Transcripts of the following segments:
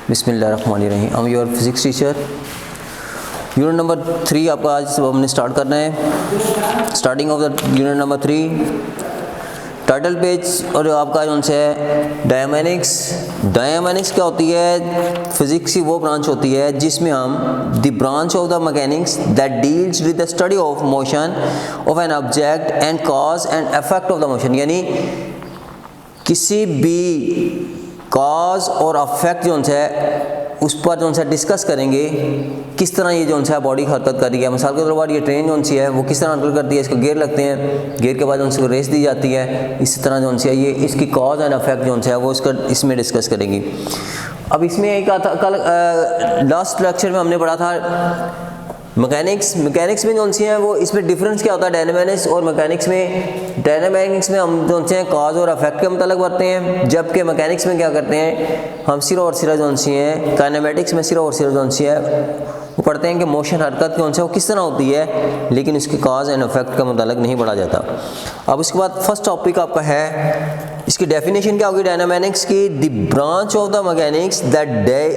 बिस्मिल्लाहिर्रहमानिर्रहीम। I'm your physics teacher. Unit number 3 आपका आज हमने स्टार्ट करना है। Starting of the unit number 3 title page और आपका जो है डायनामिक्स क्या होती है? फिजिक्स की वो ब्रांच होती है जिसमें हम the branch of the mechanics that deals with the study of motion of an object and cause and effect of the motion, यानी किसी भी कॉज और अफेक्ट जो है उस पर जो है डिस्कस करेंगे किस तरह ये जो है बॉडी हरकत कर रही है। मिसाल के तौर पर ये ट्रेन जो है वो किस तरह हरकत करती है, इसको गियर लगते हैं, गियर के बाद उनको रेस दी जाती है। इसी तरह जो है ये इसकी कॉज एंड अफेक्ट जो है वो इसमें डिस्कस करेंगी। अब इसमें एक कल लास्ट लेक्चर में हमने पढ़ा था मैकेनिक्स में जो है वो इसमें डिफरेंस क्या होता है डायनामिक्स और मैकेनिक्स में। डायनामिक्स में हम जो है कॉज और अफेक्ट के मतलब करते हैं, जबकि मैकेनिक्स में क्या करते हैं हम सिर्फ और सिर्फ जो है काइनेमेटिक्स में सिर्फ और सिर्फ जो है वो पढ़ते हैं कि मोशन हरकत जो है वो किस तरह होती है, लेकिन उसके कॉज एंड इफेक्ट का मतलब नहीं पढ़ा जाता। अब उसके बाद फर्स्ट टॉपिक आपका है, इसकी डेफिनेशन क्या होगी डायनामिक्स की? The branch of the mechanics that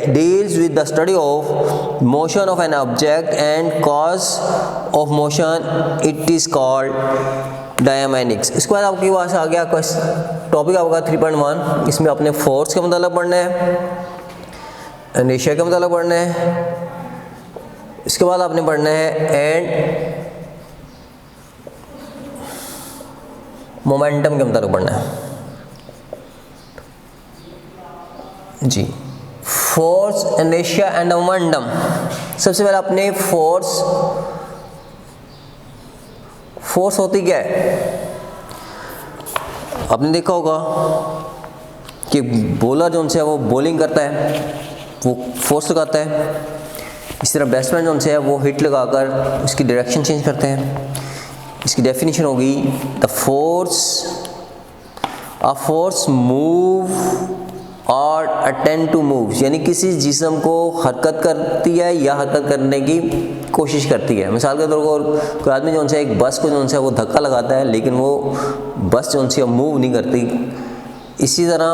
deals with the study of motion of an object and cause of motion, it is called dynamics. इसके बाद आपके पास आ गया टॉपिक आपका 3.1। इसमें अपने फोर्स का मतलब पढ़ना है, इनर्शिया का मतलब पढ़ना है, इसके बाद आपने पढ़ना है एंड मोमेंटम के मतलब पढ़ना है जी। Force, inertia and momentum. सबसे पहले अपने फोर्स होती क्या है? आपने देखा होगा कि बॉलर जो है वो बॉलिंग करता है, वो फोर्स लगाता है। इस तरह बैट्समैन जो है वो हिट लगाकर उसकी डायरेक्शन चेंज करते हैं। इसकी डेफिनेशन होगी द फोर्स मूव और अटेंड टू मूव, यानी किसी जिस्म को हरकत करती है या हरकत करने की कोशिश करती है। मिसाल के तौर पर कोई आदमी जो है एक बस को जो है वो धक्का लगाता है, लेकिन वो बस जो है मूव नहीं करती। इसी तरह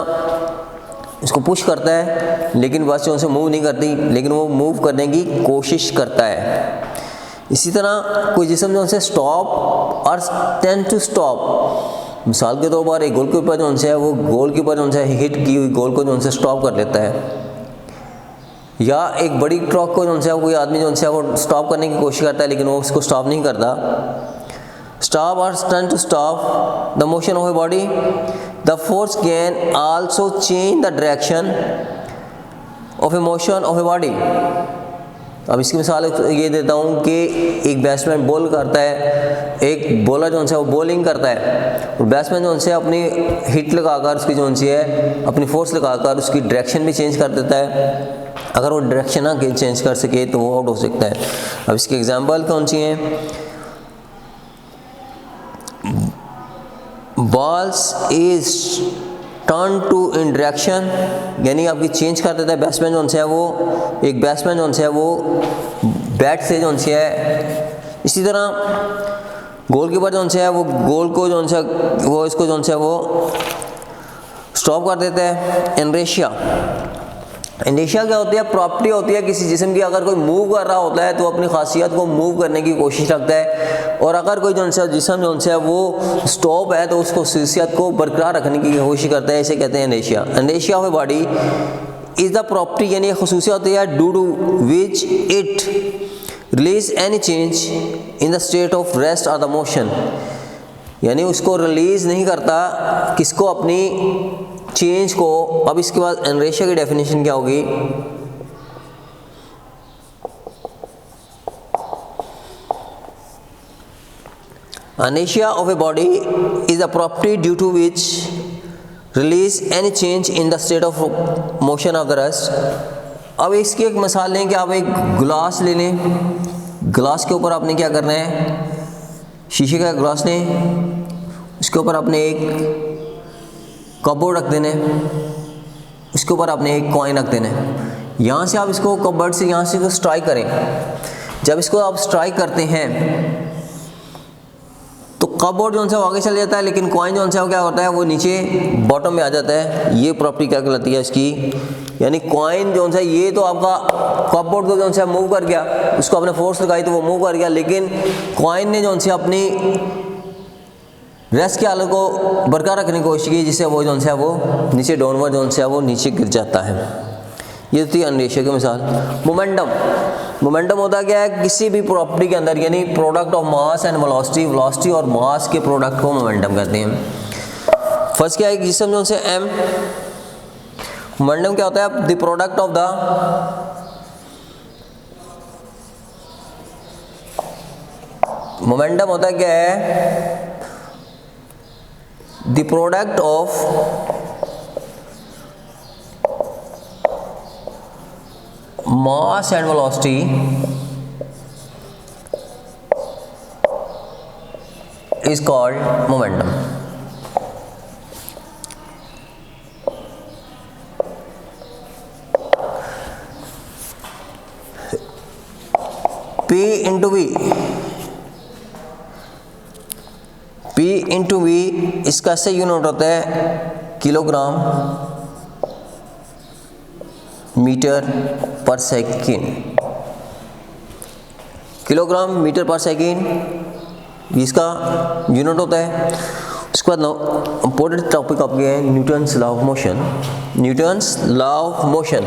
उसको पुश करता है, लेकिन बस जो है मूव नहीं करती, लेकिन वो मूव करने की कोशिश करता है। इसी तरह कोई जिस्म जो है स्टॉप और टेंड टू स्टॉप। मिसाल के तौर पर एक गोलकीपर जो है वो गोलकीपर जो है हिट की हुई गोल को जो है स्टॉप कर लेता है, या एक बड़ी ट्रक को जो है कोई आदमी जो है वो स्टॉप करने की कोशिश करता है, लेकिन वो उसको स्टॉप नहीं करता। Stop or stand to stop the motion of a body. The force can also change the direction of a motion of a body. अब इसकी मिसाल ये देता हूँ कि एक बैट्समैन बॉल करता है, एक बॉलर जो है वो बॉलिंग करता है, और बैट्समैन जो है अपनी हिट लगाकर उसकी जो है अपनी फोर्स लगाकर उसकी डायरेक्शन भी चेंज कर देता है। अगर वो डायरेक्शन ना चेंज कर सके तो वो आउट हो सकता है। अब इसकी एग्जाम्पल कौन सी हैं? Balls is turn to in direction, यानी आपकी चेंज कर देता है बैट्समैन जो है वो, एक बैट्समैन जो है वो बैट से जो है। इसी तरह गोलकीपर जो है वो गोल को जो है वो इसको जो है वो स्टॉप कर देता है। इनर्शिया क्या होती है? प्रॉपर्टी होती है किसी जिस्म की। अगर कोई मूव कर रहा होता है तो अपनी खासियत को मूव करने की कोशिश रखता है, और अगर कोई जो है जिस्म जो है वो स्टॉप है तो उसको खासियत को बरकरार रखने की कोशिश करता है। इसे कहते हैं inertia. Inertia of a body is the property, यानी खसूसियत होती है due to which it release any change in the state of rest और द मोशन, यानी उसको रिलीज नहीं करता किसको? अपनी चेंज को। अब इसके बाद इनर्शिया की डेफिनेशन क्या होगी? Inertia of a body is a property due to which release any change in the state of motion of the rest. अब इसकी एक मिसाल लें कि आप एक गिलास ले लें, गिलास के ऊपर आपने क्या करना है? शीशे का गिलास लें, उसके ऊपर आपने एक कपबोर्ड रख देने, उसके ऊपर आपने एक कॉइन रख देना है। यहाँ से आप इसको कपबोर्ड से यहाँ से स्ट्राइक करें। जब इसको आप स्ट्राइक करते हैं तो कपबोर्ड जो है वो आगे चल जाता है, लेकिन कॉइन जो है वो क्या होता है वो नीचे बॉटम में आ जाता है। ये प्रॉपर्टी क्या कहलाती है इसकी? यानी कॉइन जो है ये तो आपका कपबोर्ड को जो है मूव कर गया, उसको आपने फोर्स लगाई तो वो मूव कर गया, लेकिन कॉइन ने जो है अपनी रेस्ट की हालत को बरकरार रखने की कोशिश की, जिससे वो जो है वो नीचे डाउनवर्ड जो है वो नीचे गिर जाता है। ये थी अनरेशियो की मिसाल। मोमेंटम, मोमेंटम होता क्या है, किसी भी प्रॉपर्टी के अंदर यानी product of mass and velocity, velocity और मास के प्रोडक्ट को मोमेंटम कहते हैं। फर्स्ट क्या है, जिसम जो से एम, मोमेंटम क्या होता है, the product of the momentum होता क्या है, the product of mass and velocity is called momentum. P into V, P into V इसका से यूनिट होता है किलोग्राम मीटर पर सेकेंड, किलोग्राम मीटर पर सेकेंड इसका यूनिट होता है। उसके बाद इंपॉर्टेंट टॉपिक आपके हैं Newton's law of motion, Newton's law of motion.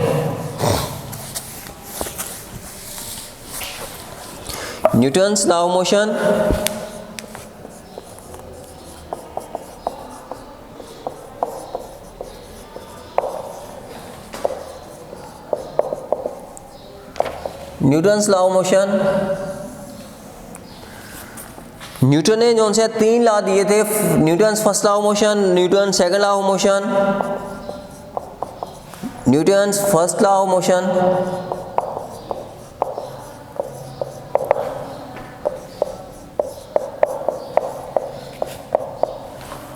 Newton's law of motion Newton's law of motion, Newton ने जो से 3 लॉ दिए थे, Newton's first law of motion, Newton second law of motion, Newton's first law of motion,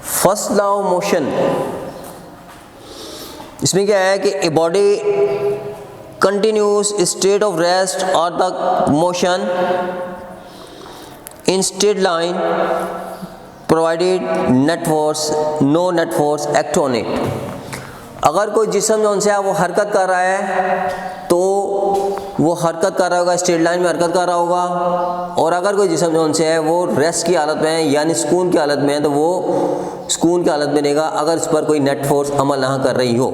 first law of motion. इसमें क्या है कि a body continuous state of rest or the motion in straight line provided net force, no net force act on it। अगर कोई जिस्म जो है वो हरकत कर रहा है तो वो हरकत कर रहा होगा, स्ट्रेट लाइन में हरकत कर रहा होगा, और अगर कोई जिस्म जो है वो रेस्ट की हालत में है यानी सुकून की हालत में है तो वो सुकून की हालत में रहेगा अगर इस पर कोई नेट फोर्स अमल ना कर रही हो।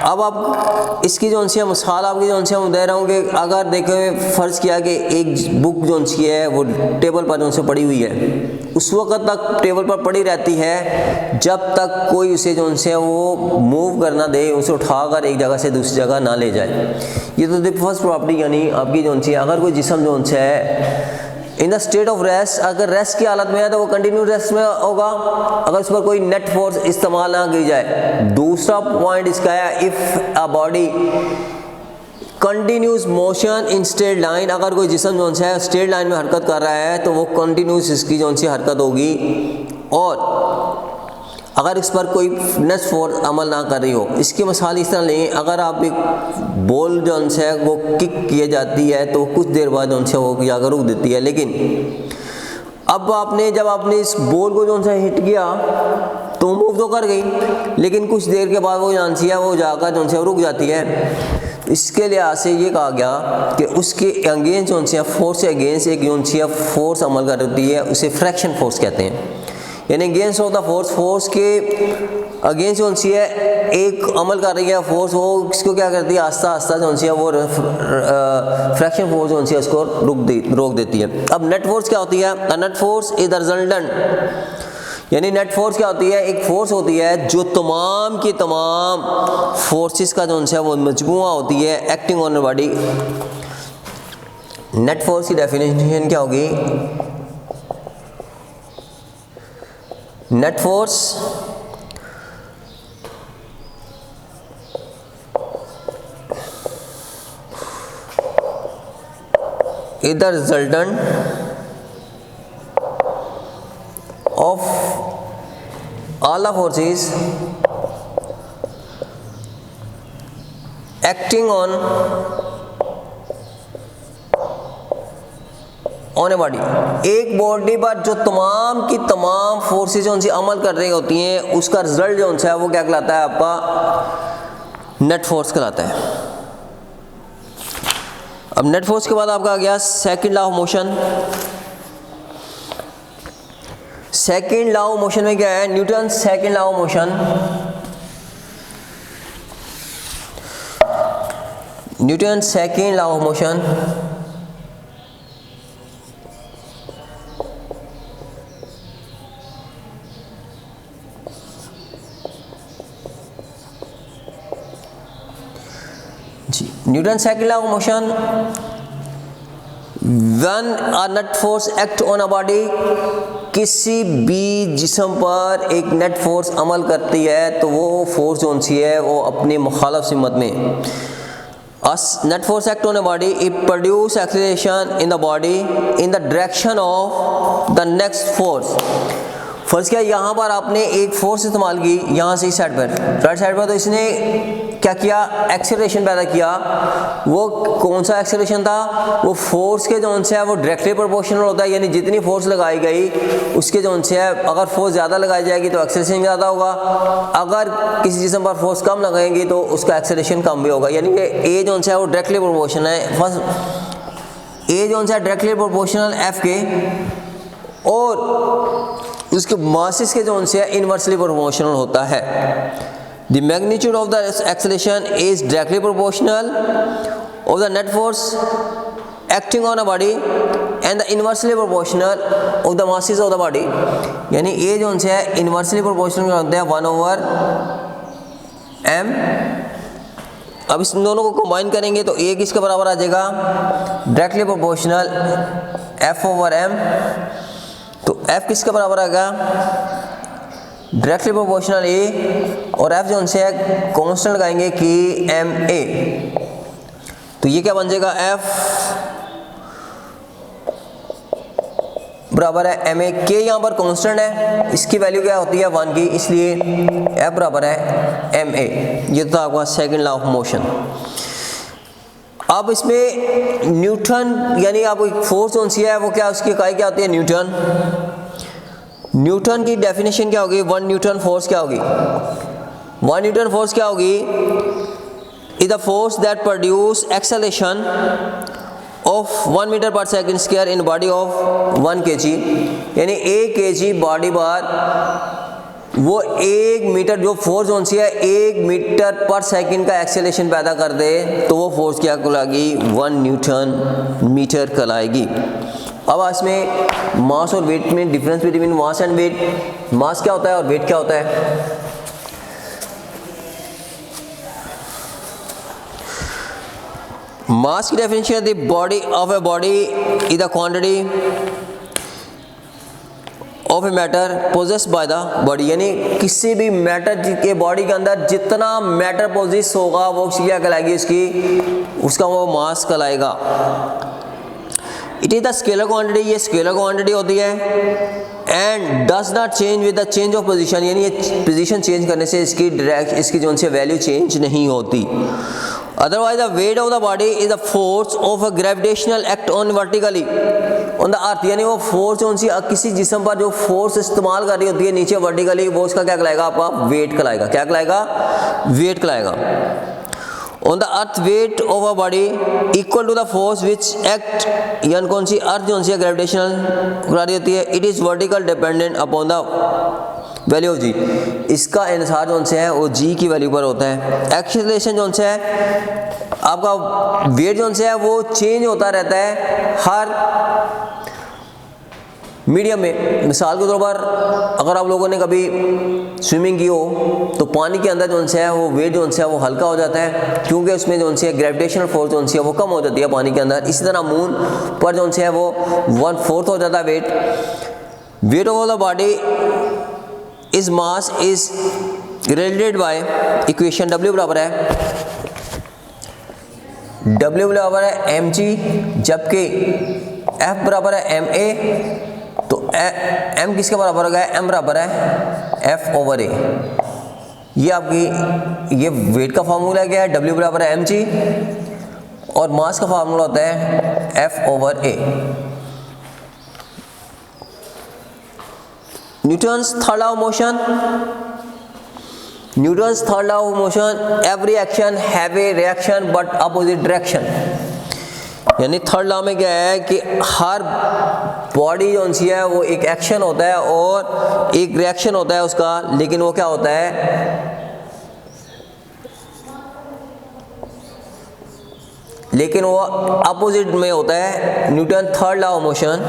अब आप इसकी जो सी मिसाल आपकी जो हम दे रहा हूँ कि अगर देखें फ़र्ज़ किया कि एक बुक जो सी है वो टेबल पर जो से पड़ी हुई है, उस वक़्त तक टेबल पर पड़ी रहती है जब तक कोई उसे जो से वो मूव करना दे, उसे उठाकर एक जगह से दूसरी जगह ना ले जाए। ये तो फर्स्ट प्रॉपर्टी यानी आपकी जो सी अगर कोई जिस्म जो है इन द स्टेट ऑफ रेस्ट, अगर रेस्ट की हालत में है तो वो कंटिन्यू रेस्ट में होगा अगर उस पर कोई नेट फोर्स इस्तेमाल ना की जाए। दूसरा पॉइंट इसका है if a body continuous motion in straight line, अगर कोई जिस्म जो है स्ट्रेट लाइन में हरकत कर रहा है तो वो कंटिन्यूस इसकी जो सी हरकत होगी, और अगर इस पर कोई नेट फोर्स अमल ना कर रही हो। इसकी मिसाल इस तरह लें, अगर आप एक बॉल जो है वो किक किए जाती है तो कुछ देर बाद जो है वो जाकर रुक देती है, लेकिन अब जब आपने इस बॉल को जो है हिट किया तो मूव तो कर गई, लेकिन कुछ देर के बाद वो जानसी है वो जाकर जो है रुक जाती है। इसके लिहाज से ये कहा गया कि उसके अगेंस्ट जो है फोर्स से अगेंस्ट एक जो है फोर्स अमल करती है, उसे फ्रैक्शन फोर्स कहते हैं। यानी against of the force, force के अगेंस्ट जो सी है एक अमल कर रही है फोर्स, वो इसको क्या करती है आस्ता आस्ता जो सी है वो फ्रैक्शन फोर्स जो है उसको रोक देती है। अब नेट फोर्स क्या होती है? Net force is the resultant, यानी नेट फोर्स क्या होती है? एक फोर्स होती है जो तमाम की तमाम फोर्सेस का जो है वो मजमुआ होती है acting on body. Net force की डेफिनेशन क्या होगी? Net force is the resultant of all the forces acting on a body. एक बॉडी पर जो तमाम की तमाम फोर्सेस जो उनसे अमल कर रही होती हैं उसका रिजल्ट जो है वो क्या कहलाता है? आपका नेट फोर्स कहलाता है। अब नेट फोर्स के बाद आपका आ गया second law of motion. Second law of motion में क्या है, Newton second law of motion. Newton second law of motion जी, Newton second law of motion, when a net force act on a body, किसी भी जिस्म पर एक net force अमल करती है तो वो फोर्स कौन सी है, वो अपनी मुखालिफ सिमत में। Net force act on a body, it produce acceleration in the body in the direction of the next force. First क्या, यहाँ पर आपने एक फोर्स इस्तेमाल की यहाँ से इस साइड पर, राइट साइड पर, तो इसने क्या किया, एक्सेलरेशन पैदा किया। वो कौन सा एक्सेलरेशन था, वो फोर्स के जो से है वो डायरेक्टली प्रोपोर्शनल होता है, यानी जितनी फोर्स लगाई गई उसके जो से है, अगर फोर्स ज़्यादा लगाई जाएगी तो एक्सेलरेशन ज़्यादा होगा, अगर किसी जिस्म पर फोर्स कम लगाएंगी तो उसका एक्सेलरेशन कम भी होगा। यानी ए जो है वो डायरेक्टली प्रोपोर्शनल है। फर्स्ट ए जो है डायरेक्टली प्रोपोर्शनल एफ के, और उसके मासेस के जो से इनवर्सली प्रोपोर्शनल होता है। The magnitude of the acceleration is directly proportional of the net force acting on a body and the inversely proportional of the masses of the body. यानी ये जो है इनवर्सली प्रोपोर्शनल होता है 1/m। अब इस दोनों को कंबाइन करेंगे तो ए किसके बराबर आ जाएगा, डायरेक्टली प्रोपोर्शनल f/m। तो f किसके बराबर आएगा, डायरेक्टली प्रोपोर्शनल ए, और f जो उनसे कांस्टेंट लगाएंगे कि ma, तो ये क्या बन जाएगा, f बराबर है ma। के यहाँ पर कांस्टेंट है, इसकी वैल्यू क्या होती है 1 की, इसलिए f बराबर है ma। ये तो आपका सेकंड लॉ ऑफ मोशन। अब इसमें न्यूटन, यानी आप एक फोर्स कौन सी है, वो क्या, उसकी इकाई क्या होती है, न्यूटन। न्यूटन की डेफिनेशन क्या होगी, 1 न्यूटन फोर्स क्या होगी, 1 न्यूटन फोर्स क्या होगी, is the force that produce acceleration of 1 metre per second square in body of 1 kg। यानी 1 kg बॉडी पर वो 1 मीटर जो फोर्स कौन सी है, 1 मीटर पर सेकंड का एक्सेलरेशन पैदा कर दे तो वो फोर्स क्या कहलाएगी, 1 न्यूटन मीटर कहलाएगी। अब इसमें मास और वेट में difference between mass and weight, mass क्या होता है और वेट क्या होता है। मास की definition, the body of a body is the quantity of a matter possess by the body. यानी किसी भी मैटर के बॉडी के अंदर जितना मैटर पोजेस होगा वो क्या कहलाएगी, उसका वो मास कहलाएगा। It is the scalar quantity, ये स्केलर क्वांटिटी होती है, and does not change with the change of position. यानी ये पोजीशन चेंज करने से इसकी जो से वैल्यू चेंज नहीं होती। Otherwise, the weight of the body is the force of a gravitational act on vertically on the earth। यानी वो फोर्स कौन सी, किसी जिस्म पर जो फोर्स इस्तेमाल कर रही होती है नीचे वर्टिकली, वो उसका क्या कहलाएगा, आपका वेट कहलाएगा। क्या कहलाएगा, वेट कहलाएगा। On the earth weight of a body equal to the force which act, यानी कौन सी, अर्थ जो सी ग्रेविटेशनल करा रही होती है, it is vertical dependent upon the value of G. इसका इन्सार जो है वो जी की वैल्यू पर होता है। एक्सेलरेशन जो है आपका वेट जो है वो चेंज होता रहता है हर मीडियम में। मिसाल के तौर पर अगर आप लोगों ने कभी स्विमिंग की हो तो पानी के अंदर जो है वो वेट जो है वो हल्का हो जाता है, क्योंकि उसमें जो है ग्रेविटेशनल फोर्स जो है वो कम हो जाती है पानी के अंदर। इसी तरह मून पर जो है वो 1/4 हो जाता है weight. Weight of the body is mass is related by equation W बराबर है mg, जबकि F बराबर है ma। तो m किसके बराबर हो गया, m बराबर है F/a। ये आपकी ये वेट का फार्मूला क्या है, W बराबर है mg, और मास का फार्मूला होता है F/a। Newton's third law of motion, Newton's third law of motion, every action have a reaction but opposite direction. यानी थर्ड लॉ में क्या है कि हर बॉडी जो सी है वो एक एक्शन होता है और एक रिएक्शन होता है उसका, लेकिन वो क्या होता है, लेकिन वो अपोजिट में होता है। Newton third law of motion,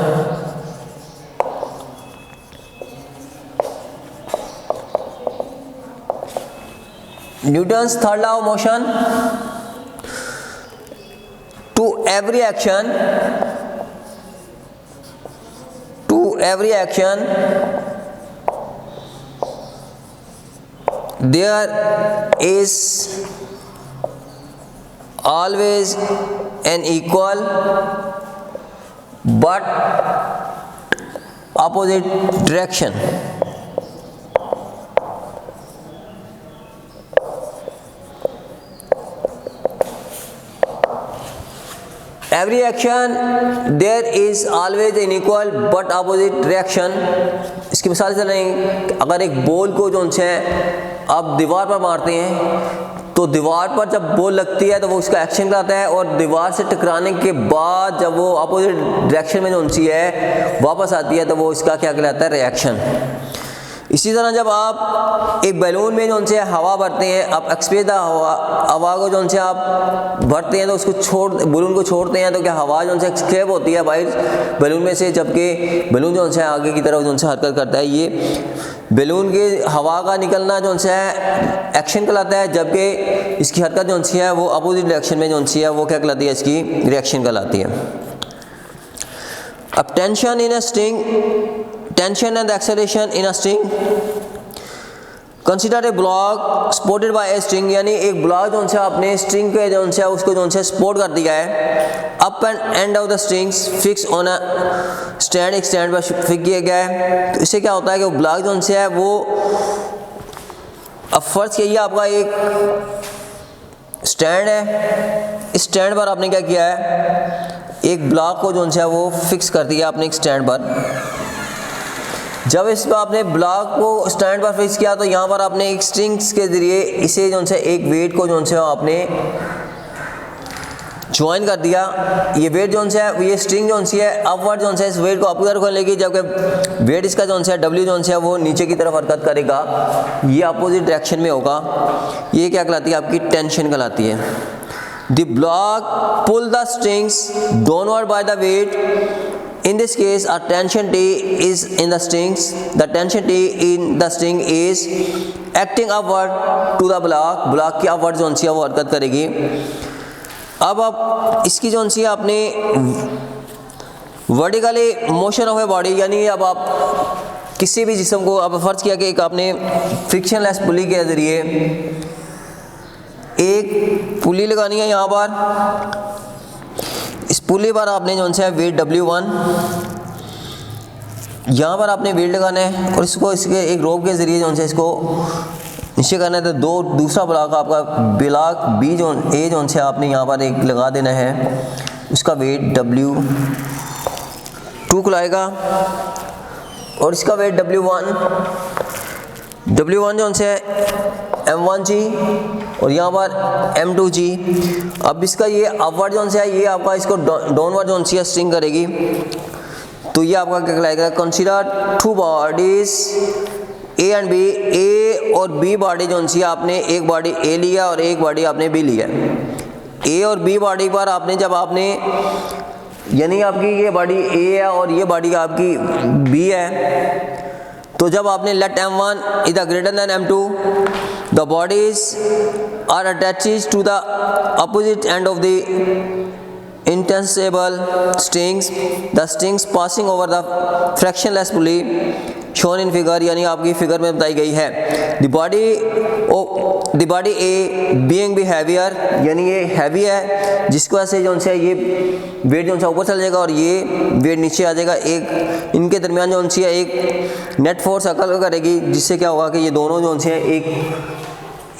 Newton's third law of motion, to every action there is always an equal but opposite direction। Every action there is always an equal but opposite reaction. इसकी मिसाल से लेंगे, अगर एक ball को जो है आप दीवार पर मारते हैं तो दीवार पर जब बॉल लगती है तो वो उसका एक्शन कहलाता है, और दीवार से टकराने के बाद जब वो अपोजिट डायरेक्शन में जो सी है वापस आती है तो वो इसका क्या कहलाता है, रिएक्शन। इसी तरह जब आप एक बैलून में जो से हवा भरते हैं, आप एक्सपेंस हवा को जो से आप भरते हैं तो उसको बैलून को छोड़ते हैं तो क्या हवा जो से एक्सकेप होती है बाहर बैलून में से, जबकि बैलून जो है आगे की तरफ जो से हरकत करता है। ये बैलून के हवा का निकलना जो है एक्शन कहलाता है, जबकि इसकी हरकत जो सी है वो अपोजिट डायरेक्शन में जो सी है वो क्या कहलाती है, इसकी रिएक्शन कहलाती है। अब tension in a string, tension and acceleration in a string, consider a block supported by a string. यानी एक ब्लॉक जो है अपने स्ट्रिंग के जो है उसको जो है सपोर्ट कर दिया है। Up and and of the strings fix on a stand, एक स्टैंड पर फिक्स किया गया है। तो इससे क्या होता है कि ब्लॉक जो है वो, अब फर्ज कीजिए आपका एक स्टैंड है, इस स्टैंड पर आपने क्या किया है, एक ब्लॉक को जो है वो फिक्स कर दिया आपने एक स्टैंड पर। जब इस पर आपने ब्लॉक को स्टैंड पर फिक्स किया तो यहाँ पर आपने एक स्ट्रिंग्स के जरिए इसे जो है एक वेट को जो है आपने ज्वाइन कर दिया। ये वेट जो है ये स्ट्रिंग जो है अपवर्ड जो है इस वेट को अप की तरफ लेगी, जबकि वेट इसका जो है डब्ल्यू जो है वो नीचे की तरफ हरकत करेगा, ये अपोजिट डायरेक्शन में होगा। ये क्या कहलाती है, आपकी टेंशन कहलाती है। The block pull the strings downward by the weight. In this case, a tension T is in the strings. The tension T in the string is acting upward to the block. Block की upward जो है वो हरकत करेगी। अब आप इसकी जो है आपने vertically motion of a body, यानी अब आप किसी भी जिस्म को अब फर्ज किया कि एक आपने फ्रिक्शनलेस पुली के जरिए एक पुली लगानी है। यहाँ पर इस पुली पर आपने जो है वेट W1, यहाँ पर आपने वेट लगाना है और इसको इसके एक रोप के ज़रिए जो है इसको नीचे करना है। तो दूसरा ब्लॉक आपका ब्लॉक B जो A जो है आपने यहाँ पर एक लगा देना है, उसका वेट W2 को लाएगा और इसका वेट W1 जो है M1G और यहाँ पर M2G। अब इसका ये अपवर्ड जो है ये आपका इसको डाउनवर्ड जो है स्ट्रिंग करेगी, तो ये आपका क्या कहलाएगा, consider two bodies A and B। A और B बॉडी जो है आपने एक बॉडी A लिया और एक बॉडी आपने B लिया। A और B बॉडी पर आपने जब आपने, यानी आपकी ये बॉडी A है और ये बॉडी आपकी B है, तो जब आपने let M1 is greater than M2, the bodies are attached to the opposite end of the inextensible strings, the strings passing over the frictionless pulley shown in figure. यानी आपकी फिगर में बताई गई है। The body A being B heavier, यानी ये heavy है जिसकी वजह से जो है ये वेट जो है ऊपर चल जाएगा और ये वेट नीचे आ जाएगा। एक इनके दरमियान जो है एक नेट फोर्स अकल करेगी, जिससे क्या होगा कि ये दोनों जो है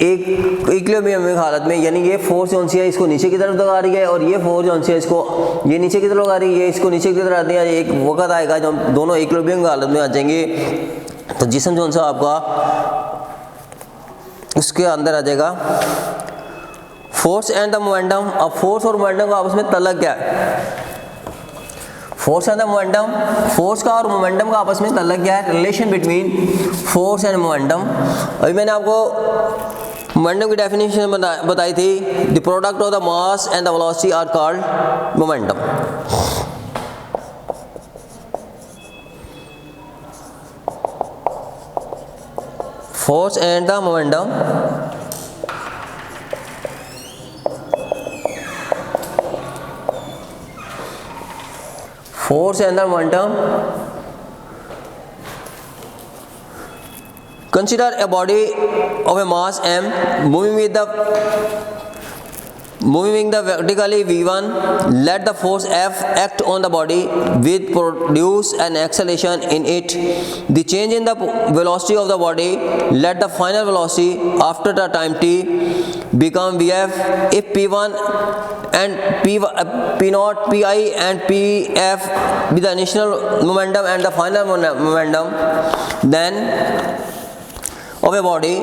एक इक्विलिब्रियम में हालत में, यानी ये फोर्स जो है इसको नीचे की तरफ लगा रही है और ये फोर्स जो है इसको ये नीचे की तरफ लगा रही है, इसको नीचे की तरफ आती है। एक वक्त आएगा जब दोनों इक्विलिब्रियम की हालत में आ जाएंगे तो जिस्म जो है आपका उसके अंदर आ जाएगा फोर्स एंड द मोमेंटम। अब फोर्स और मोमेंटम का आपस में तल्लुक क्या है? Force and the momentum, force का और मोमेंटम का आपस में तल्लुक क्या है? Relation between force and momentum. अभी मैंने आपको मोमेंटम की डेफिनेशन बताई थी, the product of the mass and the velocity are called momentum. Force and the momentum, force and the momentum. Consider a body of a mass m moving the vertically v1. Let the force F act on the body with produce an acceleration in it. The change in the velocity of the body, let the final velocity after the time t become Vf. If P1 and P0, Pi and Pf be the initial momentum and the final momentum then of a body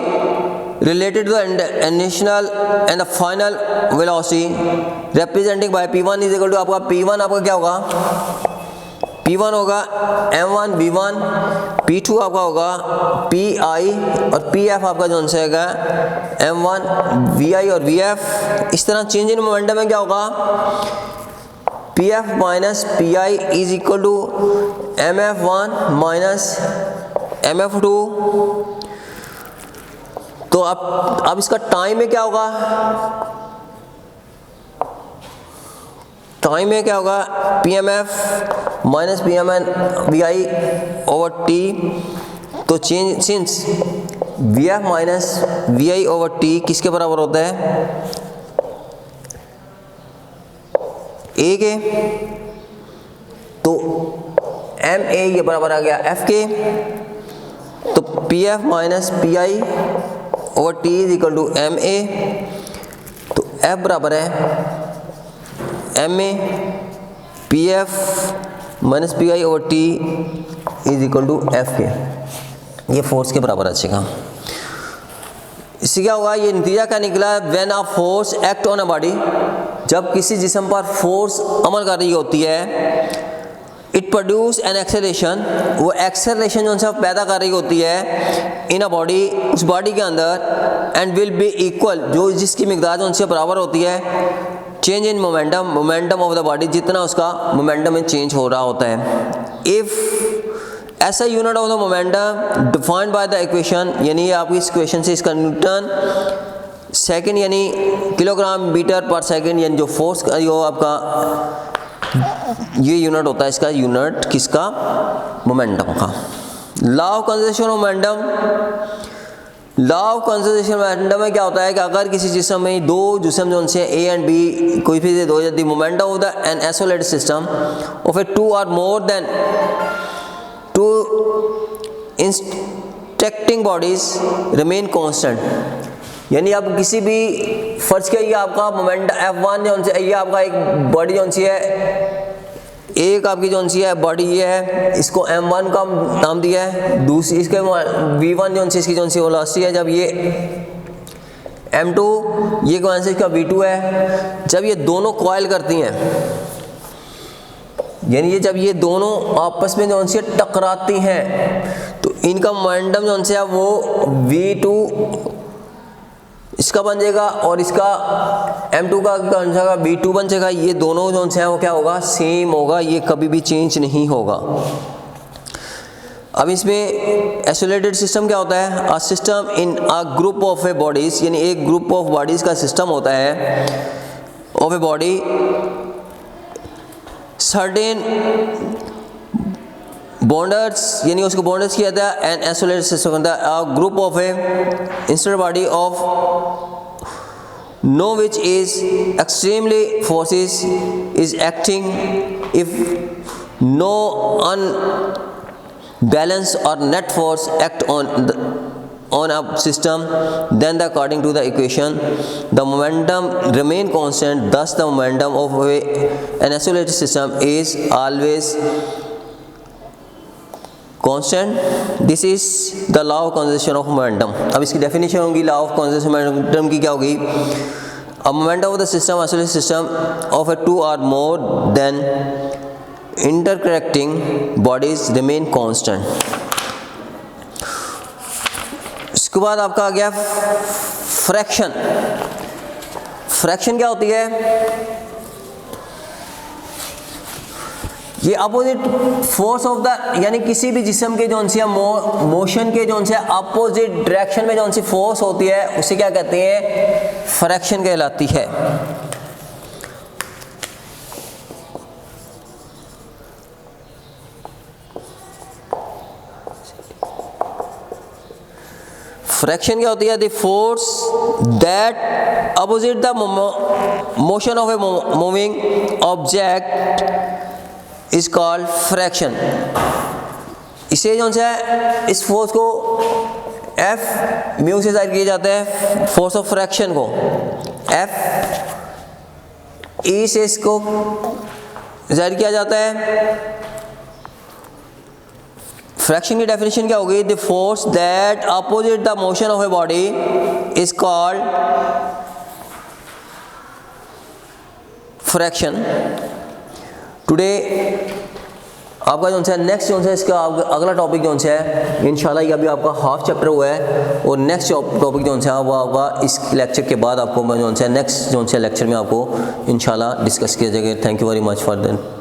related to the initial and the final velocity representing by P1 is equal to आपका P1 आपका क्या होगा? P1 होगा m1 v1, P2 आपका होगा Pi और Pf आपका जो आंसर है m1 Vi और Vf। इस तरह चेंज इन मोमेंटम में क्या होगा? Pf minus Pi is equal to mf1 minus mf2। तो अब इसका टाइम में क्या होगा? टाइम में क्या होगा? pmf minus pmn vi over t। तो change since vf minus vi over t किसके बराबर होता है? a के। तो ma ये बराबर आ गया f के। तो pf minus pi over t is equal to ma। तो f बराबर है ma pf minus pi over t is equal to f के। ये फोर्स के बराबर आएगा। इससे क्या होगा? ये नतीजा क्या निकला? When a force act on a body, जब किसी जिस्म पर फोर्स अमल कर रही होती है, इट प्रोड्यूस एन एक्सेलरेशन, वो एक्सेलरेशन जो है पैदा कर रही होती है इन अ बॉडी, उस बॉडी के अंदर, एंड विल बी इक्वल, जो जिसकी मिकदार जो उनसे बराबर होती है, change in momentum, momentum of the body, जितना उसका मोमेंटम में चेंज हो रहा होता है। इफ ऐसा unit of the momentum defined by the equation, यानी आपकी इस इक्वेशन से इसका न्यूटन सेकंड यानी किलोग्राम मीटर पर सेकंड, यानी जो फोर्स का जो आपका ये यूनिट होता है, इसका यूनिट किसका? मोमेंटम का। Law of conservation of momentum, law of conservation momentum में क्या होता है कि अगर किसी जिस्म में दो जिस्म जो उनसे ए एंड बी कोई भी दो, यदि momentum of the an isolated system of a two or more than two interacting bodies remain constant, यानी आप किसी भी फर्ज किया, ये आपका मोमेंट F1 जो उनसे, ये आपका एक बॉडी जो उनसी है, एक आपकी जो उनसी है बॉडी ये है, इसको M1 का नाम दिया है, दूसरी इसके V1 जो उनसी इसकी जो उनसी वेलोसिटी है, जब ये M2 ये कौन सा इसका V2 है, जब ये दोनों कॉइल करती हैं, यानी ये जब ये दोनों आपस में जो उनसे टकराती हैं, तो इनका मोमेंटम जो उनसे है वो V2 इसका बन जाएगा और इसका M2 का V2 बन जाएगा। ये दोनों जो है वो क्या होगा? सेम होगा, ये कभी भी चेंज नहीं होगा। अब इसमें आइसोलेटेड सिस्टम क्या होता है? A system in a group of A bodies, यानी एक ग्रुप ऑफ बॉडीज का सिस्टम होता है ऑफ ए बॉडी, सर्टेन बॉन्डर्स, यानी उसको बॉन्डर्स किया था, एंड आइसोलेटेड सिस्टम होता है a group of a instead body of no which is extremely forces is acting, if no unbalance or net force act on a system, then according to the equation the momentum remain constant, thus the momentum of an isolated system is always constant, this is the law of conservation of momentum. अब इसकी definition होगी law of conservation momentum की, क्या होगी? A momentum of the system isolated system of a two or more than interacting bodies remain constant. इसके बाद आपका आ गया फ्रैक्शन। फ्रैक्शन क्या होती है? ये अपोजिट फोर्स ऑफ द, यानी किसी भी जिस्म के जो सी मोशन के जो से अपोजिट डायरेक्शन में जो सी फोर्स होती है उसे क्या कहते हैं? फ्रैक्शन कहलाती है। फ्रैक्शन क्या होती है? The force that opposite the motion of a moving object is called fraction. इसे जो है इस फोर्स को F म्यू से जाहिर किया जाता है, फोर्स ऑफ फ्रैक्शन को F E से इसको जाहिर किया जाता है। फ्रैक्शन की डेफिनेशन क्या होगी? The force that opposite the motion of a body is called fraction. Today आपका जो है नेक्स्ट जो है इसका अगला टॉपिक जो है इंशाल्लाह, ये अभी आपका हाफ चैप्टर हुआ है और नेक्स्ट टॉपिक जो है वो आपका इस लेक्चर के बाद आपको मैं जो है नेक्स्ट जो है लेक्चर में आपको इंशाल्लाह डिस्कस किया जाएगा। Thank you very much for then.